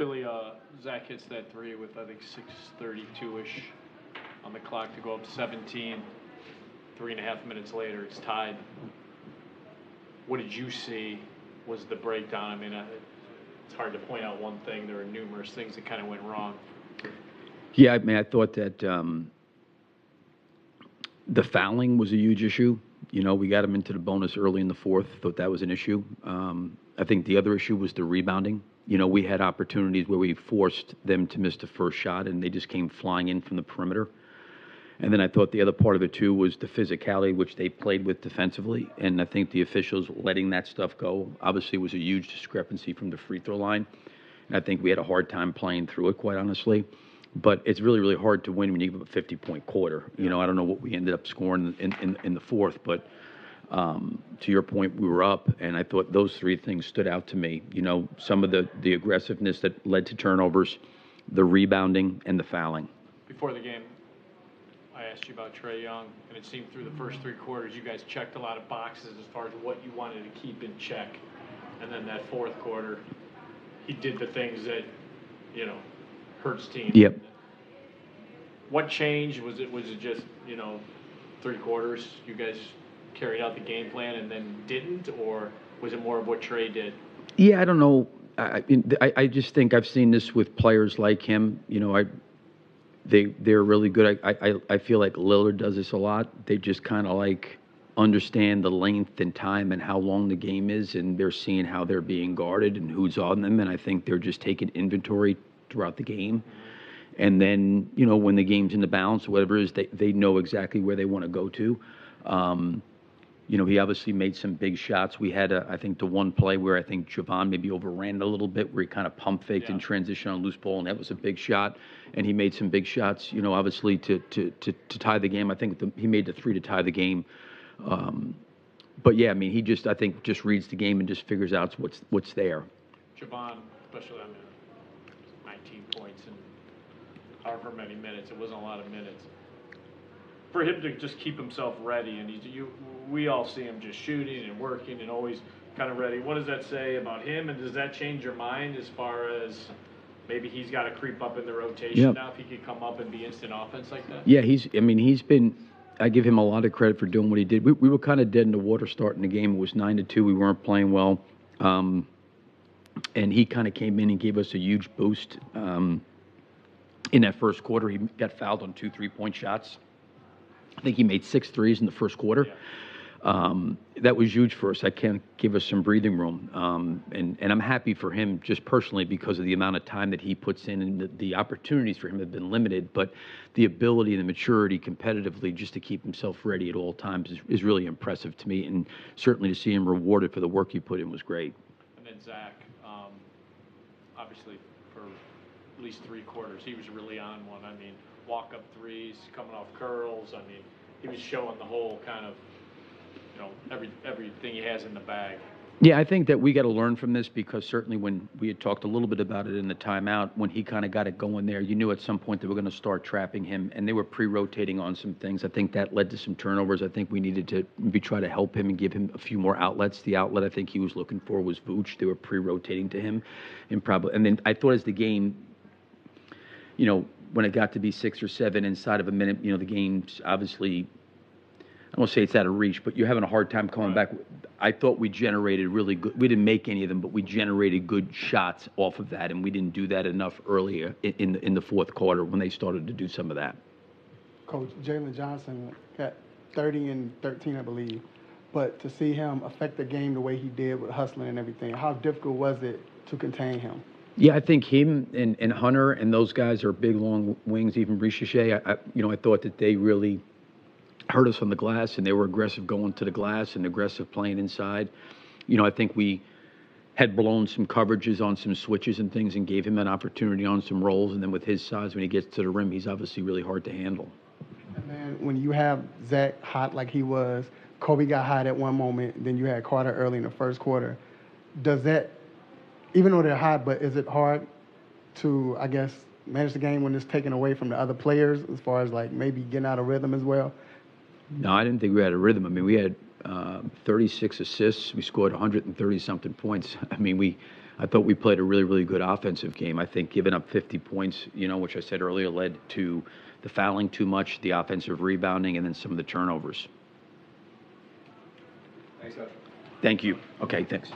Billy, Zach hits that three with, I think, 6:32-ish on the clock to go up 17. 3.5 minutes later, it's tied. What did you see was the breakdown? I mean, it's hard to point out one thing. There are numerous things that kind of went wrong. Yeah, I mean, I thought that the fouling was a huge issue. You know, we got him into the bonus early in the fourth. Thought that was an issue. I think the other issue was the rebounding. You know, we had opportunities where we forced them to miss the first shot, and they just came flying in from the perimeter. And then I thought the other part of it, too, was the physicality, which they played with defensively. And I think the officials letting that stuff go obviously was a huge discrepancy from the free throw line. And I think we had a hard time playing through it, quite honestly. But it's really, really hard to win when you give up a 50-point quarter. You know, I don't know what we ended up scoring in the fourth, but to your point, we were up, and I thought those three things stood out to me. You know, some of the aggressiveness that led to turnovers, the rebounding, and the fouling. Before the game, I asked you about Trae Young, and it seemed through the first three quarters you guys checked a lot of boxes as far as what you wanted to keep in check. And then that fourth quarter, he did the things that, you know, hurts teams. Yep. What changed? Was it just, you know, three quarters you guys carried out the game plan and then didn't, or was it more of what Trae did? Yeah, I don't know. I just think I've seen this with players like him. You know, they're really good. I feel like Lillard does this a lot. They just kind of like understand the length and time and how long the game is, and they're seeing how they're being guarded and who's on them, and I think they're just taking inventory throughout the game. Mm-hmm. And then, you know, when the game's in the balance or whatever it is, they know exactly where they want to go to. You know, he obviously made some big shots. We had, I think, the one play where I think Javon maybe overran it a little bit, where he kind of pump faked in transition on loose ball, and that was a big shot. And he made some big shots, you know, obviously to tie the game. I think he made the three to tie the game. But yeah, I mean, he just, I think, just reads the game and just figures out what's there. Javon, especially, I mean, 19 points in however many minutes. It wasn't a lot of minutes. For him to just keep himself ready, and we all see him just shooting and working and always kind of ready. What does that say about him, and does that change your mind as far as maybe he's got to creep up in the rotation now if he could come up and be instant offense like that? Yeah, he's been, I give him a lot of credit for doing what he did. We were kind of dead in the water starting the game. It was 9-2. We weren't playing well. And he kind of came in and gave us a huge boost. In that first quarter, he got fouled on 2 3-point shots. I think he made 6 threes in the first quarter. Yeah. That was huge for us. That can give us some breathing room. And I'm happy for him just personally because of the amount of time that he puts in, and the opportunities for him have been limited. But the ability and the maturity competitively just to keep himself ready at all times is really impressive to me. And certainly to see him rewarded for the work he put in was great. And then Zach, obviously for at least 3 quarters, he was really on one. I mean, walk-up threes, coming off curls. I mean, he was showing the whole kind of, you know, everything he has in the bag. Yeah, I think that we got to learn from this because certainly when we had talked a little bit about it in the timeout, when he kind of got it going there, you knew at some point they were going to start trapping him, and they were pre-rotating on some things. I think that led to some turnovers. I think we needed to maybe try to help him and give him a few more outlets. The outlet I think he was looking for was Vooch. They were pre-rotating to him, and then I thought as the game, you know, when it got to be 6 or 7 inside of a minute, you know, the game's obviously, I don't want to say it's out of reach, but you're having a hard time coming back. I thought we generated really good. We didn't make any of them, but we generated good shots off of that, and we didn't do that enough earlier in the fourth quarter when they started to do some of that. Coach, Jalen Johnson got 30 and 13, I believe. But to see him affect the game the way he did with hustling and everything, how difficult was it to contain him? Yeah, I think him and Hunter and those guys are big, long wings. Even Ricochet, I thought that they really hurt us on the glass, and they were aggressive going to the glass and aggressive playing inside. You know, I think we had blown some coverages on some switches and things and gave him an opportunity on some rolls. And then with his size, when he gets to the rim, he's obviously really hard to handle. And then when you have Zach hot like he was, Kobe got hot at one moment, then you had Carter early in the first quarter. Does that, even though they're hot, but is it hard to, I guess, manage the game when it's taken away from the other players as far as like maybe getting out of rhythm as well? No, I didn't think we had a rhythm. I mean, we had 36 assists. We scored 130-something points. I mean, I thought we played a really, really good offensive game. I think giving up 50 points, which I said earlier, led to the fouling too much, the offensive rebounding, and then some of the turnovers. Thanks, Coach. Thank you. Okay, thanks.